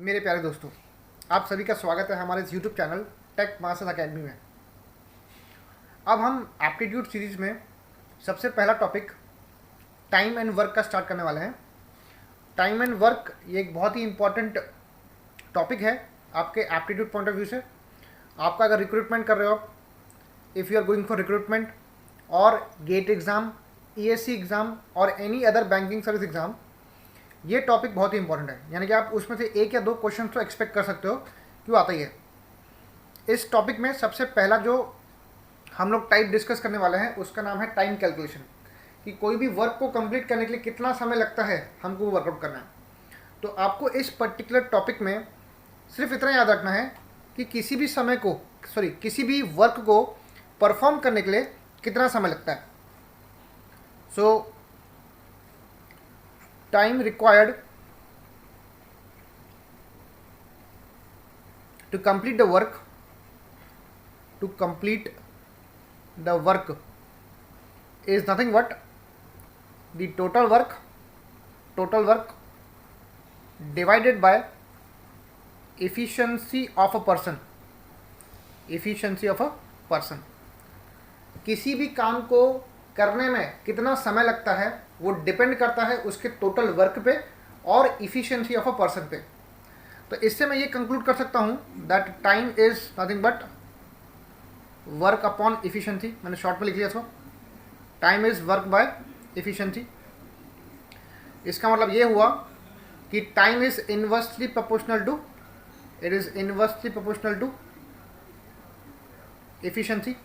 मेरे प्यारे दोस्तों, आप सभी का स्वागत है हमारे इस YouTube channel Tech Masters Academy में। अब हम एप्टीट्यूड सीरीज में सबसे पहला टॉपिक टाइम एंड वर्क का स्टार्ट करने वाले हैं। टाइम एंड वर्क ये एक बहुत ही इंपॉर्टेंट टॉपिक है आपके एप्टीट्यूड पॉइंट ऑफ व्यू से। आपका अगर रिक्रूटमेंट कर रहे हो, if you are going for recruitment और गेट एग्ज़ाम, ईएससी एग्ज़ाम और any other banking service exam, ये टॉपिक बहुत ही इंपॉर्टेंट है। यानी कि आप उसमें से एक या दो क्वेश्चन तो एक्सपेक्ट कर सकते हो कि वो आता ही है। इस टॉपिक में सबसे पहला जो हम लोग टाइप डिस्कस करने वाले हैं उसका नाम है टाइम कैलकुलेशन, कि कोई भी वर्क को कंप्लीट करने के लिए कितना समय लगता है हमको वो वर्कआउट करना है। तो आपको इस पर्टिकुलर टॉपिक में सिर्फ इतना याद रखना है कि किसी भी वर्क को परफॉर्म करने के लिए कितना समय लगता है। सो time required to complete the work is nothing but the total work divided by efficiency of a person। किसी भी काम को करने में कितना समय लगता है वो डिपेंड करता है उसके टोटल वर्क पे और इफ़िशियंसी ऑफ अ पर्सन पे। तो इससे मैं ये कंक्लूड कर सकता हूँ that time is nothing but work upon efficiency. मैंने शॉर्ट में लिख लिया इसको, time is work by efficiency. इसका मतलब ये हुआ कि time is inversely proportional to efficiency.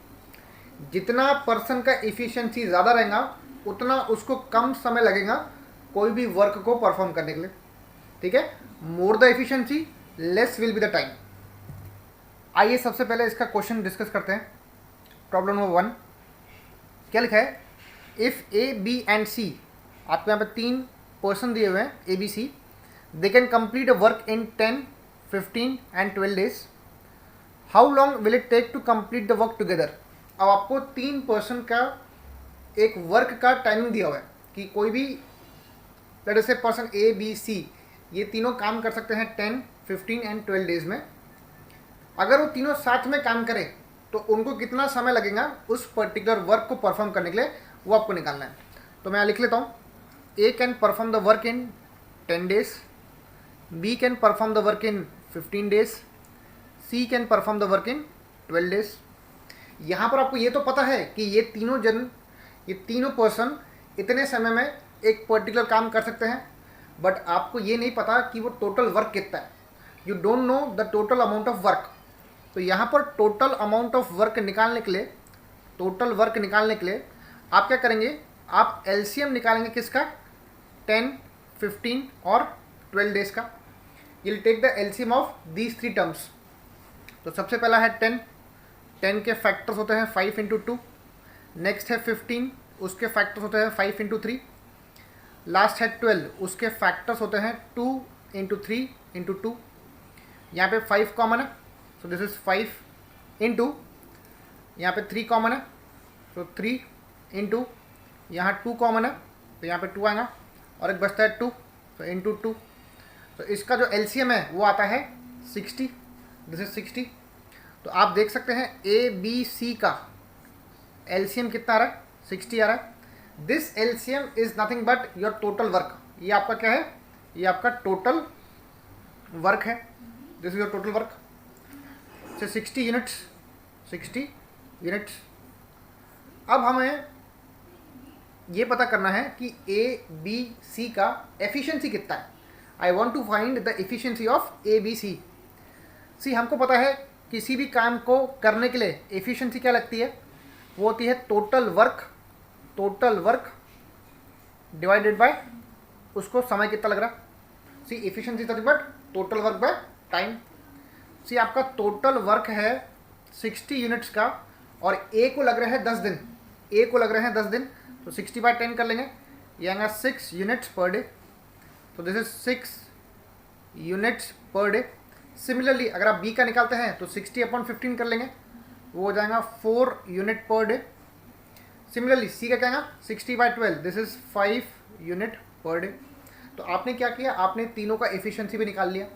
जितना पर्सन का इफ़िशियंसी ज़्यादा रहेगा उतना उसको कम समय लगेगा कोई भी वर्क को परफॉर्म करने के लिए। ठीक है, more the efficiency less will be the time. आइए सबसे पहले इसका क्वेश्चन डिस्कस करते हैं। प्रॉब्लम नंबर 1 क्या लिखा है? If A B and C, आपको यहाँ पे 3 पर्सन दिए हुए हैं A B C, they can complete a work in 10, 15 and 12 days. How long will it take to complete the work together. अब आपको 3 पर्सन का एक वर्क का टाइमिंग दिया हुआ है कि कोई भी let's say person A B सी, ये तीनों काम कर सकते हैं 10, 15 एंड 12 डेज में। अगर वो तीनों साथ में काम करें तो उनको कितना समय लगेगा उस पर्टिकुलर वर्क को परफॉर्म करने के लिए, वो आपको निकालना है। तो मैं लिख लेता हूँ, A can perform the work in 10 days, B can perform the work in 15 days, C can perform the work in 12 days. यहाँ पर आपको ये तो पता है कि ये तीनों पर्सन इतने समय में एक पर्टिकुलर काम कर सकते हैं, बट आपको ये नहीं पता कि वो टोटल वर्क कितना है। You don't know the total amount of work. तो यहाँ पर टोटल अमाउंट ऑफ वर्क निकालने के लिए आप क्या करेंगे? आप एलसीएम निकालेंगे किसका? 10, 15 और 12 डेज का। You will take the LCM of these 3 terms. तो सबसे पहला है 10 के फैक्टर्स होते हैं 5 इंटू 2। नेक्स्ट है 15, उसके फैक्टर्स होते हैं 5 इंटू 3। लास्ट है 12, उसके फैक्टर्स होते हैं 2 इंटू 3 इंटू 2। यहाँ पे 5 कॉमन है, सो दिस इज़ 5 इंटू, यहाँ पे 3 कॉमन है, सो 3 इंटू, यहाँ 2 कॉमन है तो यहाँ पे 2 आएगा, और एक बचता है 2, तो इंटू 2। तो इसका जो एलसीएम है वो आता है 60, दिस इज 60। तो आप देख सकते हैं ए बी सी का एलसीएम कितना आ रहा है? 60 आ रहा है। This LCM is nothing but your total work. ये आपका क्या है? ये आपका टोटल वर्क है। This is your total work. 60 units. अब हमें ये पता करना है कि ए बी सी का एफिशिएंसी कितना है। I want to find the efficiency of A B C. हमको पता है किसी भी काम को करने के लिए एफिशिएंसी क्या लगती है? वो होती है टोटल वर्क डिवाइडेड बाय उसको समय कितना लग रहा। Efficiency nothing but total work by time. आपका टोटल वर्क है 60 यूनिट्स का और ए को लग रहे हैं 10 दिन। तो 60 बाय 10 कर लेंगे, ये आएगा 6 यूनिट्स पर डे। तो this is 6 units per day. Similarly अगर आप बी का निकालते हैं तो 60 अपॉन 15 कर लेंगे, वो हो जाएगा 4 यूनिट पर डे। सिमिलरली सी का क्या आएगा? 60 by 12, this is 5 unit per day. तो आपने क्या किया? आपने तीनों का एफिशिएंसी भी निकाल लिया।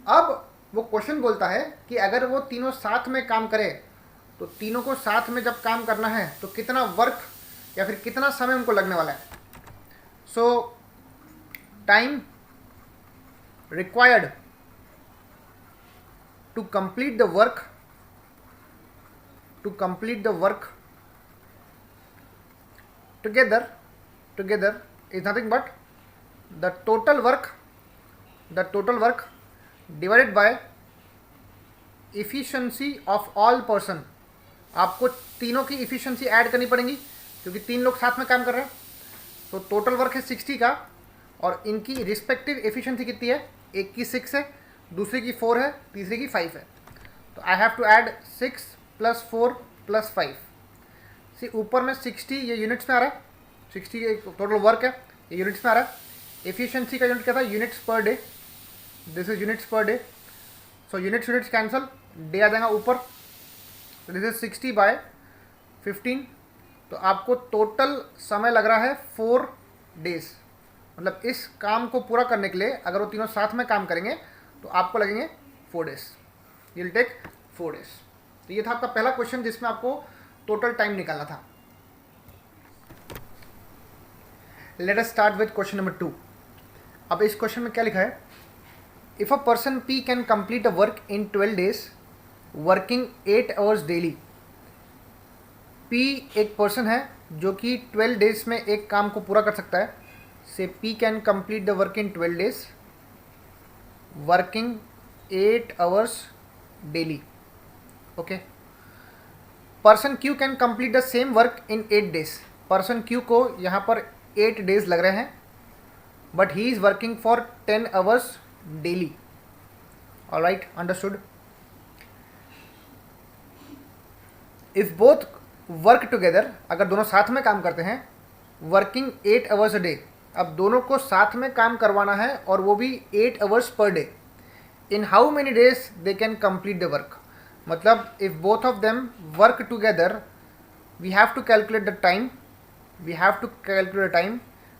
अब वो क्वेश्चन बोलता है कि अगर वो तीनों साथ में काम करे तो तीनों को साथ में जब काम करना है तो कितना वर्क या फिर कितना समय उनको लगने वाला है. So time required to complete the work together is nothing but the total work divided by efficiency of all person. आपको तीनों की efficiency ऐड करनी पड़ेगी क्योंकि तीन लोग साथ में काम कर रहे हैं. तो टोटल वर्क है 60 का और इनकी रिस्पेक्टिव एफिशिएंसी कितनी है. एक की 6 है, दूसरे की 4 है, तीसरे की 5 है. तो आई हैव टू ऐड 6 + 4 + 5. सी ऊपर में 60 ये यूनिट्स में आ रहा है. 60 ये टोटल वर्क है, ये यूनिट्स में आ रहा है. एफिशिएंसी का यूनिट क्या था, units per day. This is units per day. So units cancel, day आ जाएगा ऊपर. तो दिस इज 60/15. तो आपको टोटल समय लग रहा है 4 डेज. मतलब इस काम को पूरा करने के लिए अगर वो तीनों साथ में काम करेंगे तो आपको लगेंगे 4 days. You will take 4 days. तो ये था आपका पहला क्वेश्चन जिसमें आपको टोटल टाइम निकालना था. Let us start with question number 2. अब इस क्वेश्चन में क्या लिखा है, if a person P can complete a work in 12 days working 8 hours daily. P एक पर्सन है जो कि 12 डेज में एक काम को पूरा कर सकता है. से P can complete the work in 12 days working 8 hours daily. Okay. Person Q can complete the same work in 8 days. Person Q को यहाँ पर 8 डेज लग रहे हैं but he is working for 10 hours daily. Alright, understood. If both work together, अगर दोनों साथ में काम करते हैं, वर्किंग 8 आवर्स अ डे. अब दोनों को साथ में काम करवाना है और वो भी 8 hours per day. In how many days they can complete the work. मतलब if both of them work together we have to calculate the time.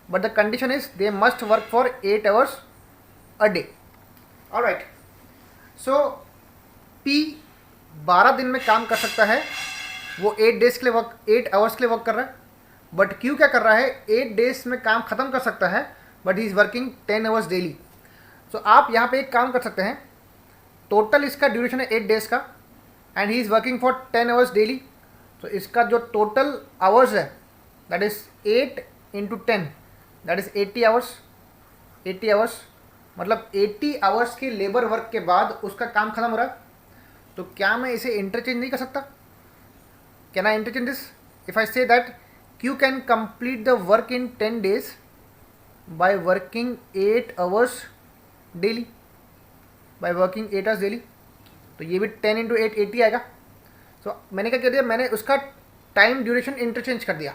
But the condition is they must work for 8 hours a day. Alright. So P 12 दिन में काम कर सकता है. वो 8 hours के लिए वर्क कर रहा है. बट क्यू क्या कर रहा है, 8 डेज में काम खत्म कर सकता है but he is working 10 hours daily. So आप यहाँ पे एक काम कर सकते हैं. टोटल इसका ड्यूरेशन है 8 डेज का and he is working for 10 hours daily. तो इसका जो टोटल आवर्स है that is 8 × 10 that is 80 hours. 80 hours मतलब 80 आवर्स के लेबर वर्क के बाद उसका काम खत्म हो रहा है. तो क्या मैं इसे इंटरचेंज नहीं कर सकता? Can I interchange this? If I say that Q can complete the work in 10 days by working 8 hours daily. तो ये भी 10 × 8 80 आएगा. तो मैंने क्या कर दिया, मैंने उसका टाइम ड्यूरेशन इंटरचेंज कर दिया.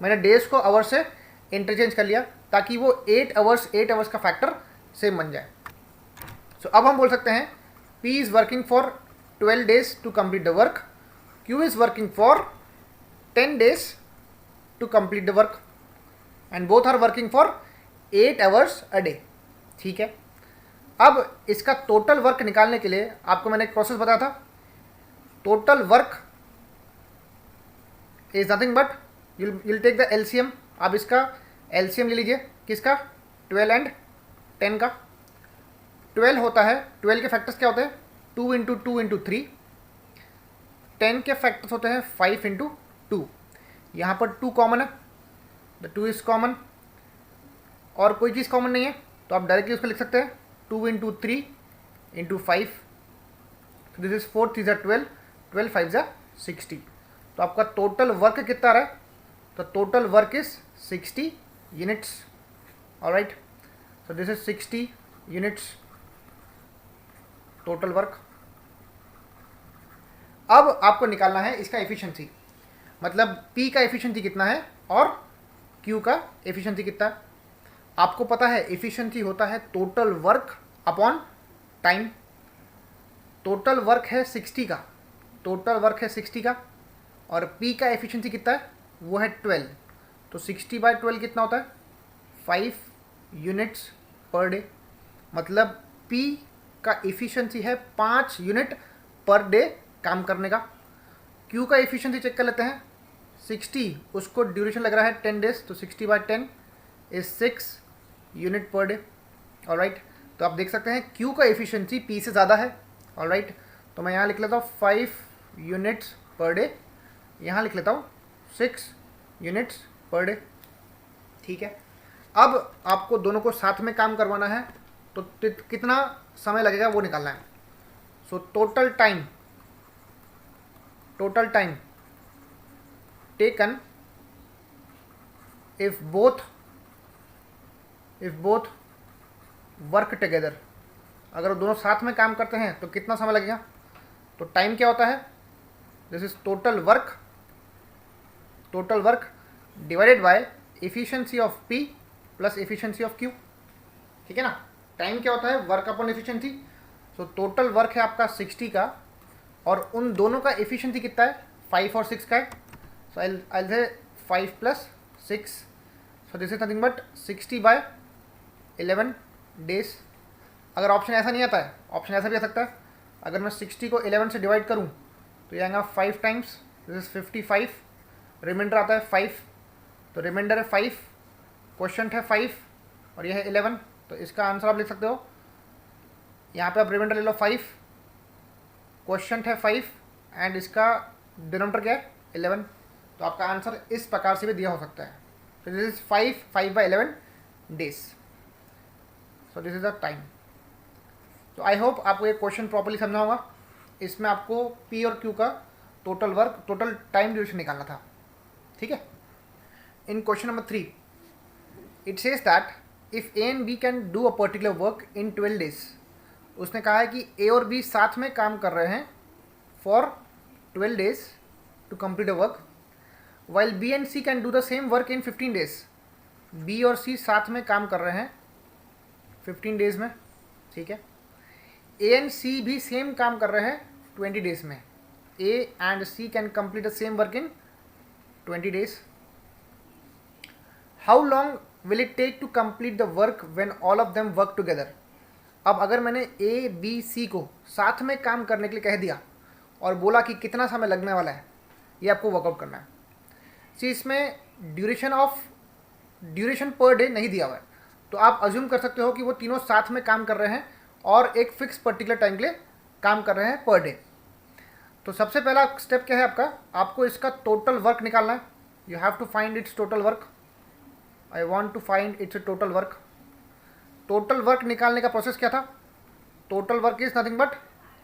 मैंने डेज को आवर से इंटरचेंज कर लिया ताकि वो 8 आवर्स का फैक्टर सेम बन जाए. सो अब हम बोल सकते हैं P is working for 12 days to complete the work. Q is working for 10 days to complete the work and both are working for 8 hours a day. ठीक है. अब इसका टोटल वर्क निकालने के लिए आपको मैंने एक प्रोसेस बताया था. Total work is nothing but you'll take the LCM. आप इसका LCM ले लीजिए. किसका? 12 and 10 का. 12 होता है, 12 के फैक्टर्स क्या होते हैं? 2 × 2 × 3. 10 के फैक्टर्स होते हैं 5 × 2. यहाँ पर 2 कॉमन है, द 2 इज़ कॉमन. और कोई चीज़ कॉमन नहीं है तो आप डायरेक्टली उसको लिख सकते हैं 2 × 3 × 5. This is 4 3 12, 12 5 60. तो आपका टोटल वर्क कितना आ रहा है? तो total work is 60 units. Alright. So this is 60 units total work. अब आपको निकालना है इसका एफिशिएंसी. मतलब P का एफिशिएंसी कितना है और Q का एफिशिएंसी कितना है. आपको पता है एफिशिएंसी होता है total work upon time. Total work है 60 का और P का एफिशिएंसी कितना है? वो है 12. तो 60/12 कितना होता है? 5 यूनिट्स पर डे. मतलब P का इफ़िशेंसी है 5 यूनिट पर डे काम करने का। Q का इफ़िशेंसी चेक कर लेते हैं, 60, उसको ड्यूरेशन लग रहा है 10 डेज, तो 60/10 is 6 unit per day. Alright, तो आप देख सकते हैं Q का इफ़िशेंसी P से ज़्यादा है। ऑलराइट, तो मैं यहाँ लिख लेता हूँ 5 यूनिट्स पर डे, यहाँ लिख लेता हूँ 6 यूनिट्स पर डे। ठीक है, अब आपको दोनों को साथ में काम करवाना है, तो कितना समय लगेगा वो निकालना है। So total time taken if both work together, अगर दोनों साथ में काम करते हैं तो कितना समय लगेगा। तो टाइम क्या होता है, this is total work divided by efficiency of P plus efficiency of Q। ठीक है ना, टाइम क्या होता है, work upon efficiency. So total work है आपका 60 का, और उन दोनों का एफिशिएंसी कितना है, 5 और 6 का है। सो आई से 5 + 6, सो this is nothing but 60/11 days. अगर ऑप्शन ऐसा नहीं आता है, ऑप्शन ऐसा भी आ सकता है, अगर मैं 60 को 11 से डिवाइड करूं तो ये आएगा 5 टाइम्स, दिस इज 55, रिमाइंडर आता है 5, तो रिमाइंडर है 5, क्वेश्चन है 5 और यह है 11, तो इसका आंसर आप लिख सकते हो, यहाँ पे आप रिमाइंडर ले लो 5, क्वेश्चन है 5 एंड इसका डिनोमिनेटर क्या है 11, तो आपका आंसर इस प्रकार से भी दिया हो सकता है। तो this is 5/11 days. So this is the time. तो आई होप आपको ये क्वेश्चन प्रॉपर्ली समझा होगा। इसमें आपको P और Q का टोटल टाइम ड्यूरेशन निकालना था। ठीक है, in question number 3 it says that if A and B can do a particular work in 12 days. उसने कहा है कि A और B साथ में काम कर रहे हैं for 12 days to complete a work, while B and C can do the same work in 15 days. B और C साथ में काम कर रहे हैं 15 डेज में। ठीक है, A and C भी सेम काम कर रहे हैं 20 डेज में। A and C can complete the same work in 20 days. How long will it take to complete the work when all of them work together. अब अगर मैंने A, B, C को साथ में काम करने के लिए कह दिया और बोला कि कितना समय लगने वाला है, ये आपको वर्कआउट करना है। इसमें ड्यूरेशन पर डे नहीं दिया हुआ है, तो आप अज्यूम कर सकते हो कि वो तीनों साथ में काम कर रहे हैं और एक फिक्स पर्टिकुलर टाइम के लिए काम कर रहे हैं पर डे। तो सबसे पहला स्टेप क्या है आपका, आपको इसका टोटल वर्क निकालना है। You have to find its total work. I want to find its total work. Total work निकालने का प्रोसेस क्या था, total work is nothing but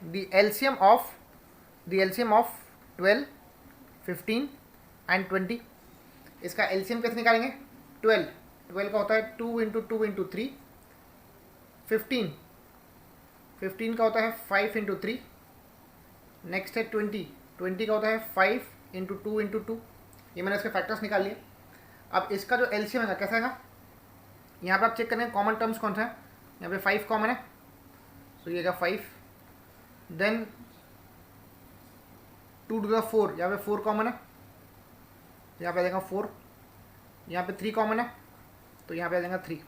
the LCM of 12, 15 and 20। इसका एलसीएम कैसे निकालेंगे, 12 का होता है 2 × 2 × 3, 15 का होता है 5 × 3, नेक्स्ट है 20 का होता है 5 × 2 × 2। ये मैंने इसके फैक्टर्स निकाल लिए। अब इसका जो एलसीएम है कैसा है, यहाँ पे आप चेक करें कॉमन टर्म्स कौन सा है। यहाँ पे 5 कॉमन है, सो ये 5, देन 2 to the 4, यहाँ पे 4 कॉमन है, यहाँ पे आ जाएगा 4, यहाँ पे 3 कॉमन है, तो यहाँ पे आ जाएगा 3।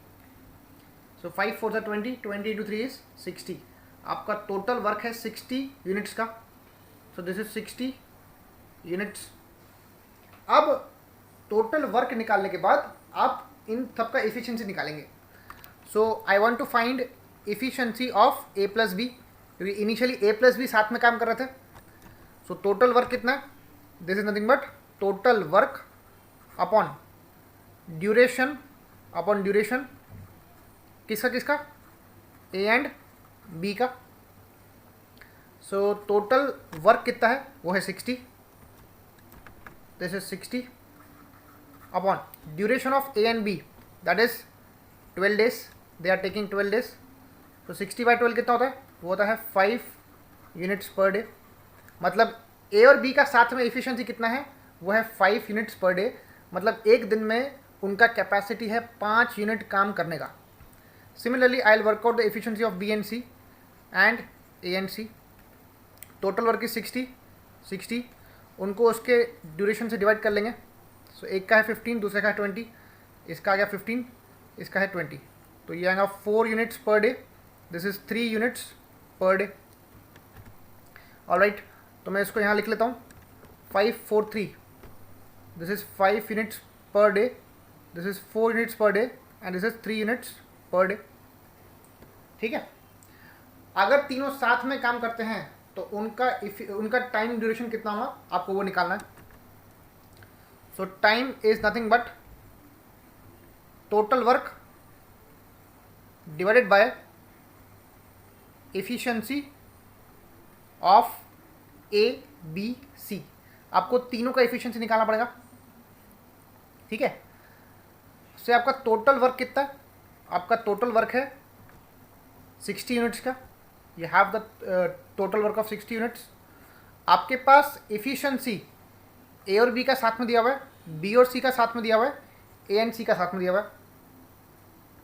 So 5 4 × 20, 20 × 3 is 60। आपका टोटल वर्क है 60 यूनिट्स का, सो दिस इज 60 यूनिट्स। अब टोटल वर्क निकालने के बाद आप इन सब का एफिशिएंसी निकालेंगे। So I want to find efficiency of A + B, क्योंकि इनिशियली A + B साथ में काम कर रहे थे। सो टोटल वर्क कितना है, this is nothing but total work upon duration किसका A एंड B का। सो टोटल वर्क कितना है, वो है 60, this is 60 upon duration of A and B, that is 12 days, they are taking 12 days। तो 60/12 कितना होता है, वो होता है 5 यूनिट्स पर डे। मतलब A और B का साथ में एफिशिएंसी कितना है, वो है 5 यूनिट्स पर डे। मतलब एक दिन में उनका कैपेसिटी है 5 यूनिट काम करने का। Similarly I will work out the efficiency of B and C and A and C। Total work is 60, उनको उसके ड्यूरेशन से डिवाइड कर लेंगे। सो एक का है 15, दूसरे का है 20, इसका आ गया 15, इसका है 20, तो ये आएगा 4 units per day, this is 3 units per day. Alright, तो मैं इसको यहाँ लिख लेता हूँ 543, this is 5 units per day, this is 4 units per day and this is 3 units per day. ठीक है, अगर तीनों साथ में काम करते हैं तो उनका टाइम ड्यूरेशन कितना होगा आपको वो निकालना है। So time is nothing but total work divided by efficiency of A B C. आपको तीनों का एफिशिएंसी निकालना पड़ेगा। ठीक है, से आपका टोटल वर्क कितना है, आपका टोटल वर्क है 60 यूनिट्स का। You have the total work of 60 units. आपके पास एफिशिएंसी ए और बी का साथ में दिया हुआ है, बी और सी का साथ में दिया हुआ है, ए एंड सी का साथ में दिया हुआ है।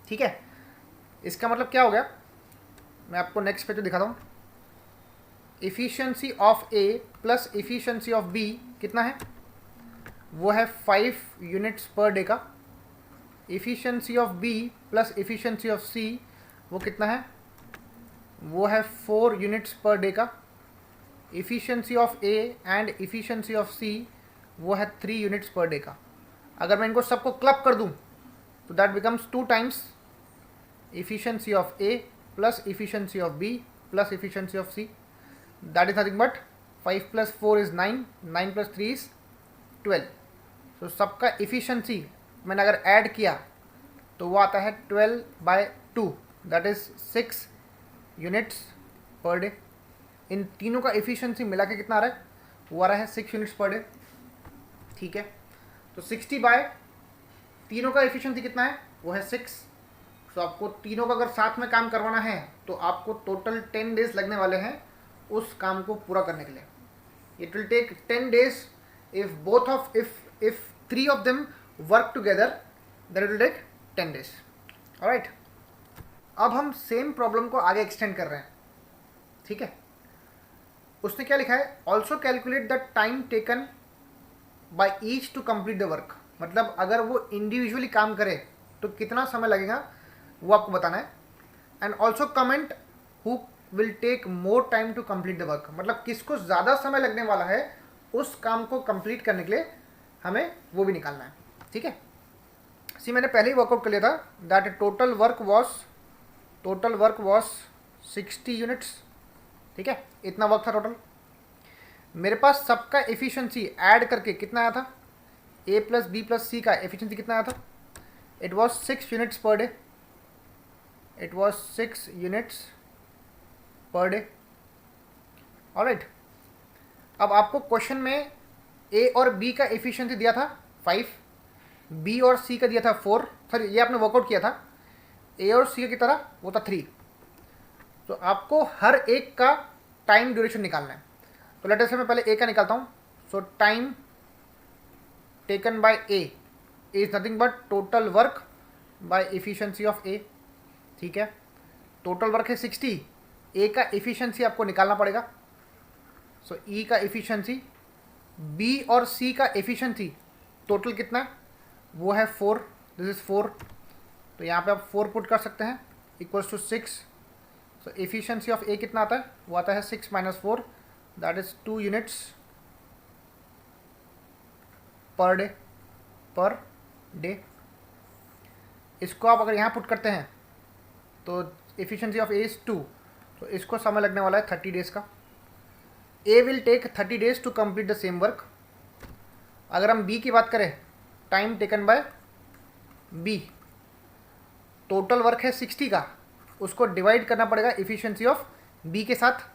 ठीक है, इसका मतलब क्या हो गया, मैं आपको नेक्स्ट पेज पे दिखाता हूँ। Efficiency of A plus efficiency of B कितना है, वो है 5 यूनिट्स पर डे का। Efficiency of B plus efficiency of C वो कितना है, वो है 4 यूनिट्स पर डे का। Efficiency of A and efficiency of C वो है 3 यूनिट्स पर डे का। अगर मैं इनको सबको क्लब कर दूं तो that becomes 2 times efficiency of A plus efficiency of B plus efficiency of C, that is nothing but 5 + 4 is 9, 9 + 3 is 12। So सबका एफिशिएंसी मैंने अगर ऐड किया तो वो आता है 12/2, that is 6 units per day. इन तीनों का एफिशिएंसी मिला के कितना आ रहा है, वो आ रहा है 6 यूनिट्स पर डे। ठीक है, तो 60 बाय तीनों का एफिशिएंसी कितना है, वो है 6। तो आपको तीनों का अगर साथ में काम करवाना है तो आपको टोटल 10 डेज लगने वाले हैं उस काम को पूरा करने के लिए। It will take 10 days if 3 of them work together, then it will take 10 days. Alright, अब हम सेम प्रॉब्लम को आगे एक्सटेंड कर रहे हैं। ठीक है, उसने क्या लिखा है, also calculate the time taken by each to complete the work. मतलब अगर वो इंडिविजुअली काम करे तो कितना समय लगेगा वो आपको बताना है। And also comment who will take more time to complete the work. मतलब किसको ज़्यादा समय लगने वाला है उस काम को कंप्लीट करने के लिए हमें वो भी निकालना है। ठीक है, सी मैंने पहले ही वर्कआउट कर लिया था that total work was 60 units. ठीक है, इतना वर्क था टोटल। मेरे पास सबका एफिशिएंसी ऐड करके कितना आया था, ए प्लस बी प्लस सी का एफिशिएंसी कितना आया था, it was 6 units per day. It was 6 units per day. Alright, अब आपको क्वेश्चन में ए और बी का एफिशिएंसी दिया था 5, बी और सी का दिया था 4, सॉरी ये आपने वर्कआउट किया था। ए और सी की तरह वो था 3। तो आपको हर एक का टाइम ड्यूरेशन निकालना है। तो लेट अस से मैं पहले ए का निकालता हूँ। So time taken by A is nothing but total work by efficiency of A. ठीक है, टोटल वर्क है 60, ए का एफिशिएंसी आपको निकालना पड़ेगा। सो ई का एफिशिएंसी, बी और सी का एफिशिएंसी टोटल कितना है, वो है 4, दिस इज 4। तो यहाँ पे आप 4 पुट कर सकते हैं equals to 6। So efficiency of A कितना आता है, वो आता है 6 - 4, that is 2 units per day. इसको आप अगर यहाँ पुट करते हैं तो एफिशिएंसी ऑफ ए इज 2, तो इसको समय लगने वाला है 30 डेज का। A will take 30 days to complete the same work. अगर हम बी की बात करें, time taken by B, total work है 60 का, उसको डिवाइड करना पड़ेगा एफिशिएंसी ऑफ बी के साथ।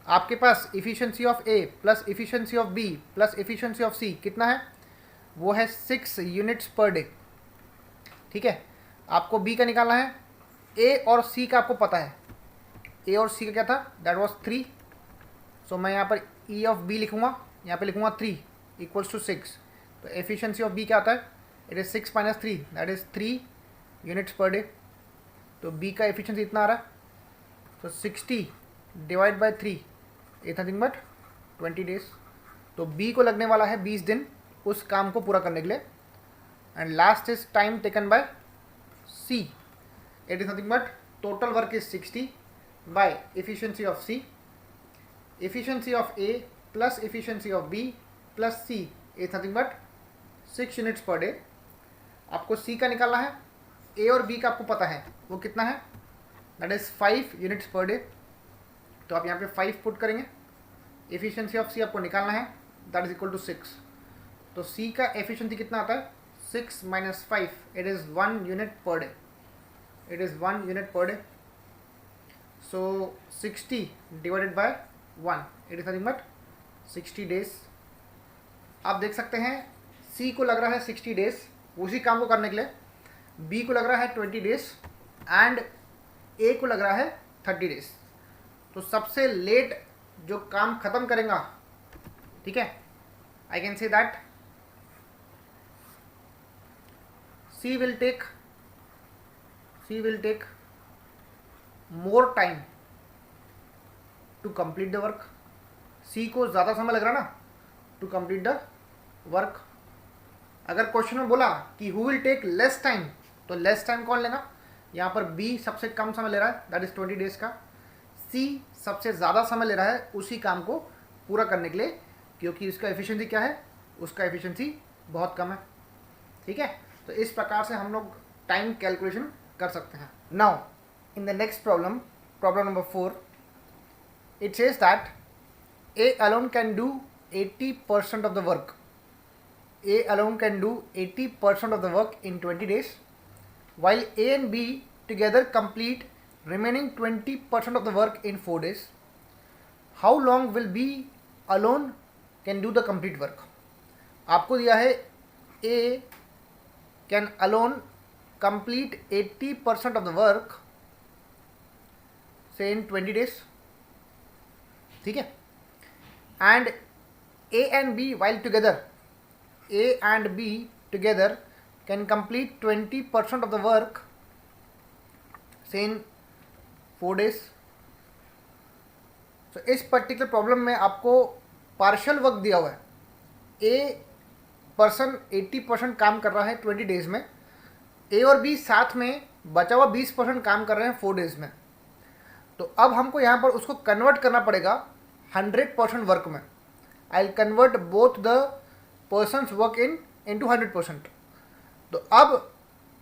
आपके पास efficiency of A plus efficiency of B plus efficiency of C कितना है, वो है 6 यूनिट्स पर डे। ठीक है, आपको बी का निकालना है। ए और सी का आपको पता है, ए और सी का क्या था, दैट वाज 3। सो मैं यहाँ पर ई ऑफ बी लिखूँगा, यहाँ पे लिखूँगा 3 इक्वल्स टू 6। तो एफिशिएंसी ऑफ बी क्या आता है, it is 6 - 3, that is 3 units per day. तो बी का एफिशिएंसी इतना आ रहा है। तो 60 divide by 3 is nothing but 20 days. तो बी को लगने वाला है 20 दिन उस काम को पूरा करने के लिए। And last is time taken by C, it is nothing but total work is 60, by efficiency of C. Efficiency of A plus efficiency of B plus C is nothing but 6 units per day. आपको C का निकालना है, A और B का आपको पता है वो कितना है, that is 5 units per day. तो आप यहाँ पे 5 पुट करेंगे. एफिशिएंसी ऑफ C आपको निकालना है, दैट इज इक्वल टू 6. तो C का एफिशिएंसी कितना आता है, 6 minus 5, it is 1 unit per day. It is 1 unit per day. So 60 divided by 1, it is nothing but 60 days. आप देख सकते हैं C को लग रहा है 60 डेज उसी काम को करने के लिए, B को लग रहा है 20 डेज एंड A को लग रहा है 30 डेज. तो सबसे लेट जो काम खत्म करेगा, ठीक है, I can say that C will take more time to complete the work. C को ज़्यादा समय लग रहा ना टू कंप्लीट द वर्क. अगर क्वेश्चन में बोला कि who will take less time, तो लेस टाइम कौन लेगा, यहाँ पर B सबसे कम समय ले रहा है, दैट इज़ 20 डेज का. C सबसे ज़्यादा समय ले रहा है उसी काम को पूरा करने के लिए, क्योंकि उसका एफिशिएंसी क्या है, उसका एफिशिएंसी बहुत कम है. ठीक है, तो इस प्रकार से हम लोग टाइम कैलकुलेशन कर सकते हैं. Now in the next problem, problem number 4, it says that A alone can do 80% of the work. A alone can do 80% of the work in 20 days, while A and B together complete remaining 20% of the work in 4 days. How long will B alone can do the complete work? आपको दिया है A can alone complete 80% of the work say in 20 days. ठीक है, and A and B while together, A and B together can complete 20% of the work say in 4 days. So इस particular problem में आपको partial work दिया हुआ है. A person 80% काम कर रहा है 20 डेज में, A और B साथ में बचा हुआ 20% काम कर रहे हैं 4 डेज में. तो अब हमको यहाँ पर उसको कन्वर्ट करना पड़ेगा 100% वर्क में. I will convert both the persons work into 100%. तो अब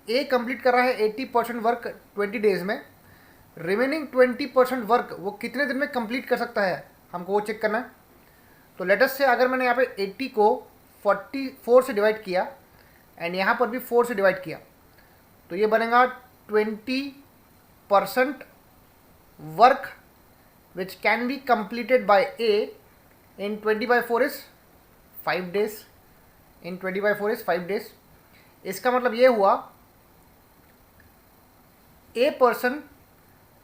A कंप्लीट कर रहा है 80% वर्क 20 डेज में, रिमेनिंग 20% वर्क वो कितने दिन में कंप्लीट कर सकता है, हमको वो चेक करना है. तो लेट अस से अगर मैंने यहाँ पे 80 को 44 से डिवाइड किया एंड यहाँ पर भी 4 से डिवाइड किया, तो ये बनेगा 20% work which can be completed by A in 20 by 4 is 5 days. in 20 by 4 is 5 days. इसका मतलब ये हुआ A person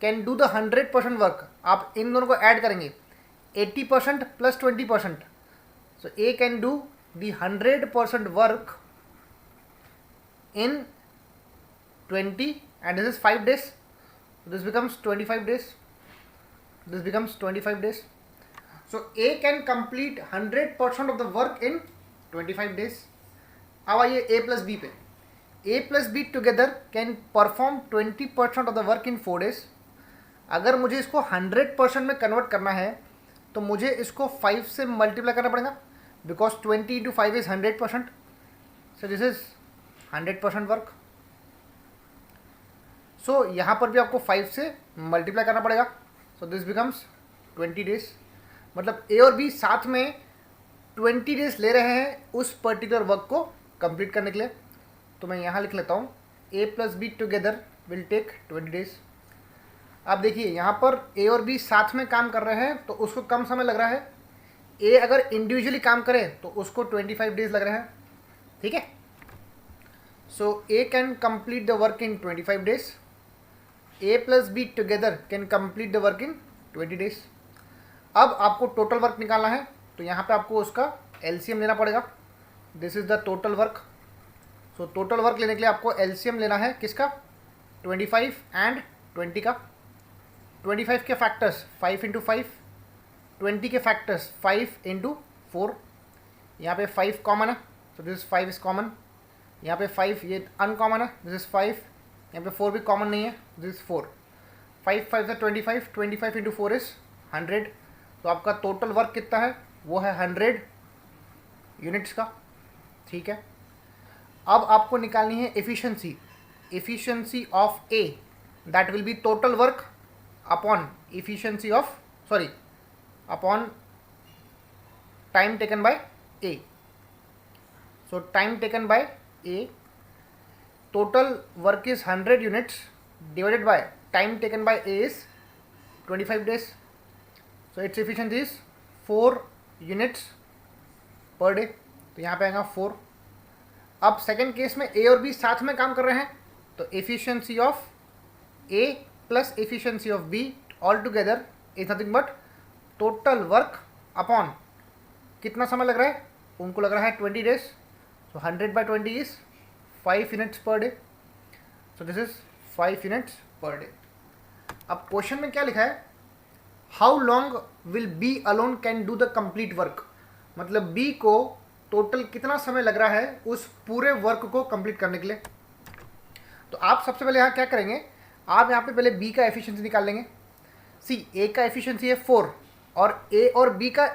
can do the 100% work. आप इन दोनों को ऐड करेंगे 80% plus 20%. So A can do the 100% work in 20 and this is 5 days. So this becomes 25 days. This becomes 25 days. So A can complete 100% of the work in 25 days. अब आइए A plus B पे. A plus B together can perform 20% of the work in 4 days. अगर मुझे इसको 100% में convert करना है तो मुझे इसको 5 से मल्टीप्लाई करना पड़ेगा, because 20 into 5 is 100%. So this is 100% work. So यहाँ पर भी आपको 5 से मल्टीप्लाई करना पड़ेगा. So this becomes 20 days. मतलब A और B साथ में 20 डेज ले रहे हैं उस पर्टिकुलर वर्क को कंप्लीट करने के लिए. तो मैं यहाँ लिख लेता हूँ A plus B together will take 20 days. आप देखिए यहाँ पर A और B साथ में काम कर रहे हैं तो उसको कम समय लग रहा है. A अगर इंडिविजुअली काम करे तो उसको 25 डेज लग रहे हैं. ठीक है, सो A can complete the work in 25 days. A plus B together can complete the work in 20 days. अब आपको टोटल वर्क निकालना है तो यहाँ पे आपको उसका LCM लेना पड़ेगा. This is the total work. So total work लेने के लिए आपको LCM लेना है किसका, 25 एंड 20 का. 25 के फैक्टर्स 5 into 5, 20 के फैक्टर्स 5 into 4. यहाँ पे 5 कॉमन है, सो दिस इज 5 इज कॉमन. यहाँ पे 5 ये अनकॉमन है, दिस इज 5. यहाँ पे 4 भी कॉमन नहीं है, दिस इज 4. 5 5 25, 25 into 4 is 100। तो आपका टोटल वर्क कितना है, वो है 100 यूनिट्स का। ठीक है, अब आपको निकालनी है efficiency, efficiency of A, that will be total work upon efficiency of, sorry, upon time taken by A. So time taken by A, total work is 100 units divided by time taken by A is 25 days. So its efficiency is 4 units per day. तो यहाँ पे आएगा 4। अब second case में A और B साथ में काम कर रहे हैं, तो efficiency of A plus efficiency of B all together is nothing but total work upon कितना समय लग रहा है, उनको लग रहा है 20 days. So 100 by 20 is 5 units per day. So this is 5 units per day. अब क्वेश्चन में क्या लिखा है, how long will be alone can do the complete work, मतलब बी को टोटल कितना समय लग रहा है उस पूरे वर्क को कंप्लीट करने के लिए। तो आप सबसे पहले यहाँ क्या करेंगे, आप यहाँ पे पहले बी का एफिशिएंसी निकाल लेंगे। सी, ए का एफिशिएंसी है 4 और ए और बी का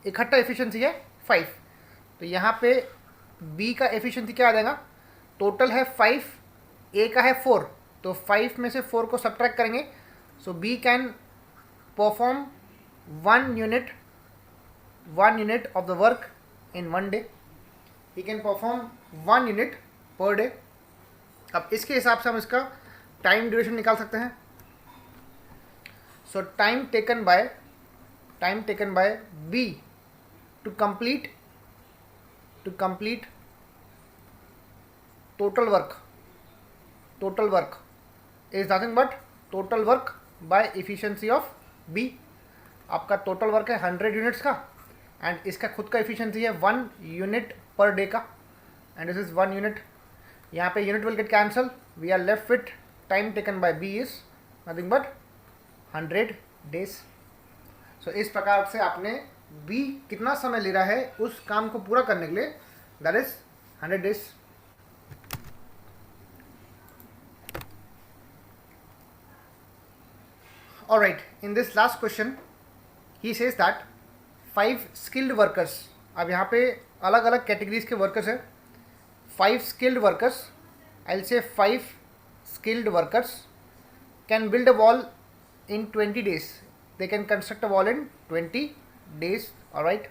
इकट्ठा एफिशिएंसी है 5। तो यहाँ पे बी का एफिशिएंसी क्या आ जाएगा, टोटल है 5, ए का है 4, तो 5 में से 4 को सब्ट्रैक्ट करेंगे। So B can perform 1 unit of the work in 1 day, he can perform 1 unit per day. अब इसके हिसाब से हम इसका टाइम ड्यूरेशन निकाल सकते हैं। So time taken by B to complete total work is nothing but total work by efficiency of B। आपका टोटल वर्क है 100 यूनिट्स का एंड इसका खुद का एफिशिएंसी है 1 यूनिट पर डे का, एंड दिस इज 1 यूनिट। यहाँ पे unit will get cancel, we are left with time taken by B is nothing but 100 days. So इस प्रकार से आपने बी कितना समय ले रहा है उस काम को पूरा करने के लिए, that is 100 days. Alright, in this last question he says that 5 skilled workers, अब यहाँ पे अलग अलग कैटेगरीज के वर्कर्स हैं। 5 skilled workers, I'll say 5 skilled workers can build a wall in 20 days. They can construct a wall in 20 days. Alright,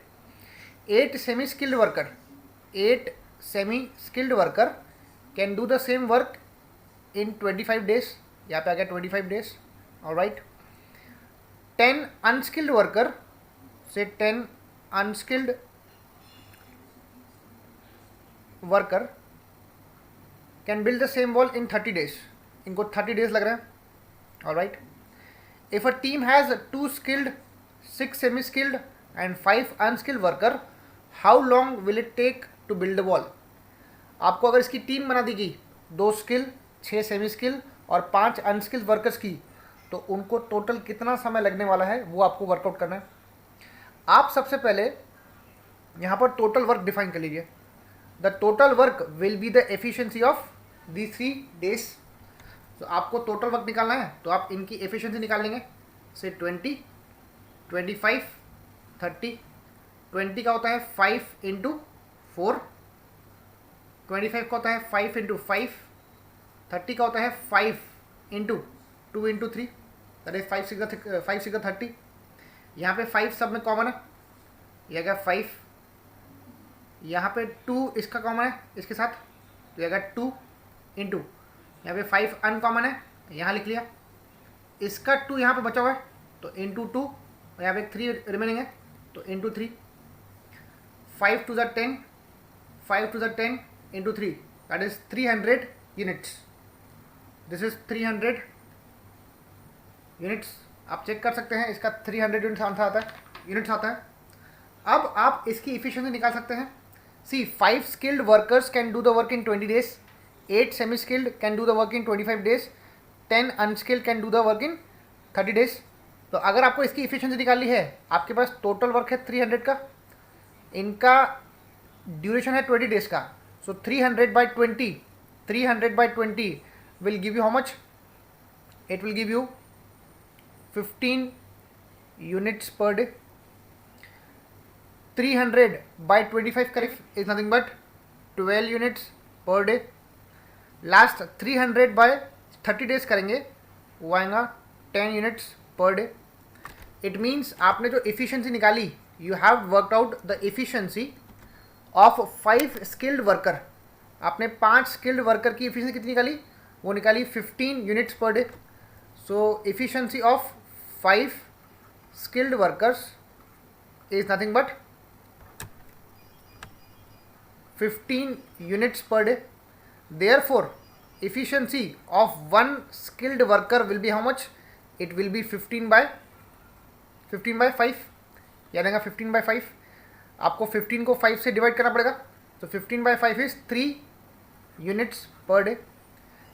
8 semi-skilled worker can do the same work in 25 days. यहाँ पे आ गया 25 days. Alright, 10 unskilled worker, say 10 unskilled worker can build the same wall in 30 days. इनको 30 days लग रहे हैं. Alright, if a team has 2 skilled, 6 semi-skilled and 5 unskilled worker, how long will it take to build the wall? आपको अगर इसकी team बना दी गई 2 skill, 6 semi skill और 5 अनस्किल्ड वर्कर्स की, तो उनको टोटल कितना समय लगने वाला है वो आपको वर्कआउट करना है। आप सबसे पहले यहाँ पर टोटल वर्क डिफाइन कर लीजिए। The total work will be the efficiency of the 3 days. तो आपको टोटल वर्क निकालना है तो आप इनकी एफिशिएंसी निकाल लेंगे, से 20, 25, 30। 20 का होता है 5 इंटू 4, 25 का होता है 5 इंटू 5, 30 का होता है 5 इंटू 2 इंटू 3, दैट इज 5 6 30। यहाँ पे 5 सब में कॉमन है, यह गया 5, यहाँ पे 2 इसका कॉमन है इसके साथ, तो यह गया 2 इंटू, यहाँ पे 5 अनकॉमन है, यहाँ लिख लिया, इसका 2 यहाँ पे बचा हुआ है तो इंटू 2, यहाँ पे 3 रिमेनिंग है तो into 3, 5 to the 10, 5 to the 10 into 3, that is 300 units. This is 300 units. आप चेक कर सकते हैं इसका 300 यूनिट्स आता है। अब आप इसकी इफिशिएंसी निकाल सकते हैं। सी 5 skilled workers can do the work in 20 days, 8 semi skilled can do the work in 25 days, 10 unskilled can do the work in 30 days। तो अगर आपको इसकी इफिशिएंसी निकालनी है, आपके पास टोटल वर्क है 300 का, इनका ड्यूरेशन है 20 डेज का, सो 300 by 20 will give you how much? It will give you 15 units per day. 300 by 25 करें is nothing but 12 units per day. Last 300 by 30 days करेंगे, वो आएगा 10 units per day. It means आपने जो एफिशिएंसी निकाली, you have worked out the efficiency of 5 skilled worker. आपने 5 skilled worker की efficiency कितनी निकाली? वो निकाली 15 units per day. So efficiency of 5 skilled workers is nothing but 15 units per day. Therefore, efficiency of one skilled worker will be how much? It will be 15 by 5. याद आएगा 15 by 5. आपको 15 को 5 से डिवाइड करना पड़ेगा. तो 15 by 5 is 3 units per day.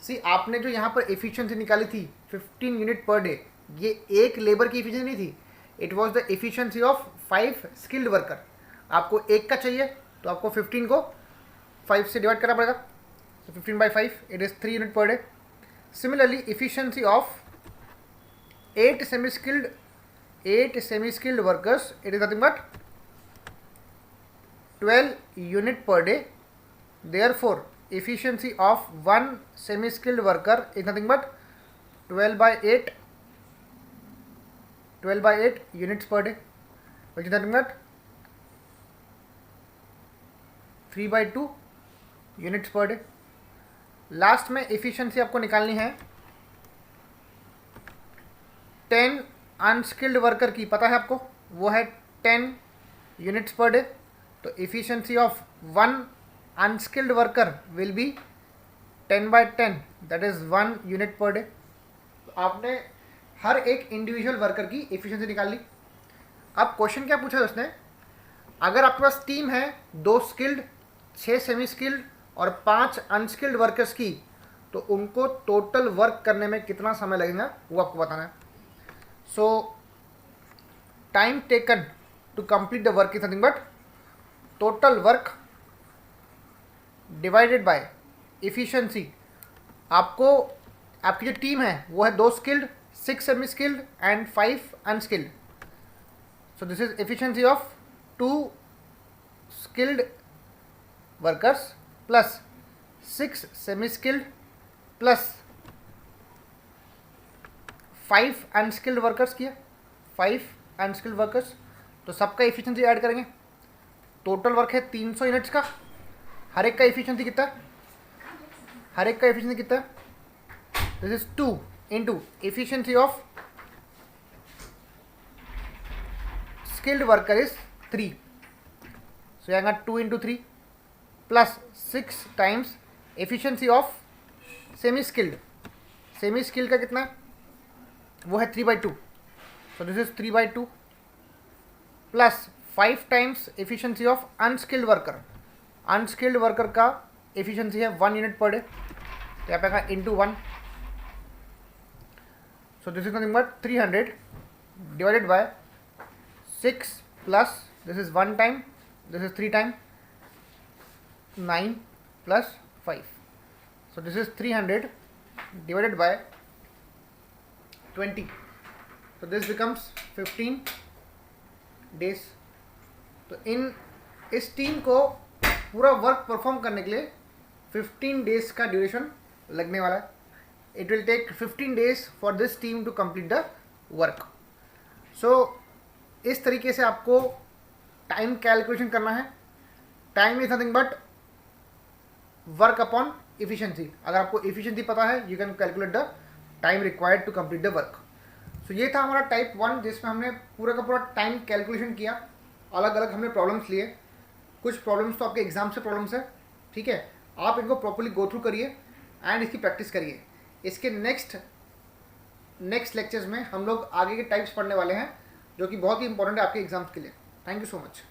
सी आपने जो यहाँ पर एफिशिएंसी निकाली थी 15 यूनिट पर डे, ये एक लेबर की एफिशिएंसी नहीं थी. It was the efficiency of 5 skilled worker. आपको एक का चाहिए तो आपको 15 को 5 से डिवाइड करना पड़ेगा. So 15 by 5, it is 3 unit per day. Similarly, efficiency of 8 semi-skilled workers, it is nothing but 12 unit per day. Therefore, efficiency of one semi-skilled worker is nothing but 12 by 8 units per day, which is nothing but 3 by 2 units per day. Last में efficiency आपको निकालनी है 10 unskilled worker की, पता है आपको, वो है 10 यूनिट्स पर डे. तो efficiency of 1 unskilled worker will be 10 by 10, that is 1 unit per day. आपने हर एक इंडिविजुअल वर्कर की एफिशिएंसी निकाल ली. अब क्वेश्चन क्या पूछा है उसने? अगर आपके पास टीम है 2 स्किल्ड, 6 सेमी स्किल्ड और 5 अनस्किल्ड वर्कर्स की, तो उनको टोटल वर्क करने में कितना समय लगेगा वो आपको बताना है. So time taken to complete the work is nothing but total work divided by efficiency. आपको आपकी जो टीम है वो है 2 skilled, 6 semi skilled and 5 unskilled. So this is efficiency of 2 skilled workers plus 6 semi skilled plus 5 unskilled workers किया, 5 unskilled workers. तो सबका efficiency add करेंगे. टोटल वर्क है 300 यूनिट्स का. हर एक का एफिशिएंसी कितना है? This is 2 into efficiency of skilled worker is 3. सो आएगा 2 into 3 plus 6 times efficiency of semi skilled. Semi skilled का कितना है? वो है 3 by 2. So this is 3 by 2 plus 5 times efficiency of unskilled worker. Unskilled worker का efficiency है 1 unit per day, तो यहाँ पे आएगा into 1. So this is nothing but 300 divided by 6 plus this is 1 time, this is 3 time, 9 plus 5. So this is 300 divided by 20. So this becomes 15 days. तो इस team को पूरा वर्क परफॉर्म करने के लिए 15 डेज का ड्यूरेशन लगने वाला है. It will take 15 days for this team to complete the work. So इस तरीके से आपको टाइम कैलकुलेशन करना है. Time is nothing but work upon efficiency. अगर आपको एफिशिएंसी पता है, you can calculate the time required to complete the work. So ये था हमारा टाइप 1, जिसमें हमने पूरा का पूरा टाइम कैलकुलेशन किया. अलग अलग हमने प्रॉब्लम्स लिए. कुछ प्रॉब्लम्स तो आपके एग्जाम से प्रॉब्लम्स है, ठीक है. आप इनको प्रॉपर्ली गो थ्रू करिए एंड इसकी प्रैक्टिस करिए. इसके नेक्स्ट लेक्चर्स में हम लोग आगे के टाइप्स पढ़ने वाले हैं, जो कि बहुत ही इंपॉर्टेंट है आपके एग्जाम्स के लिए. Thank you so much.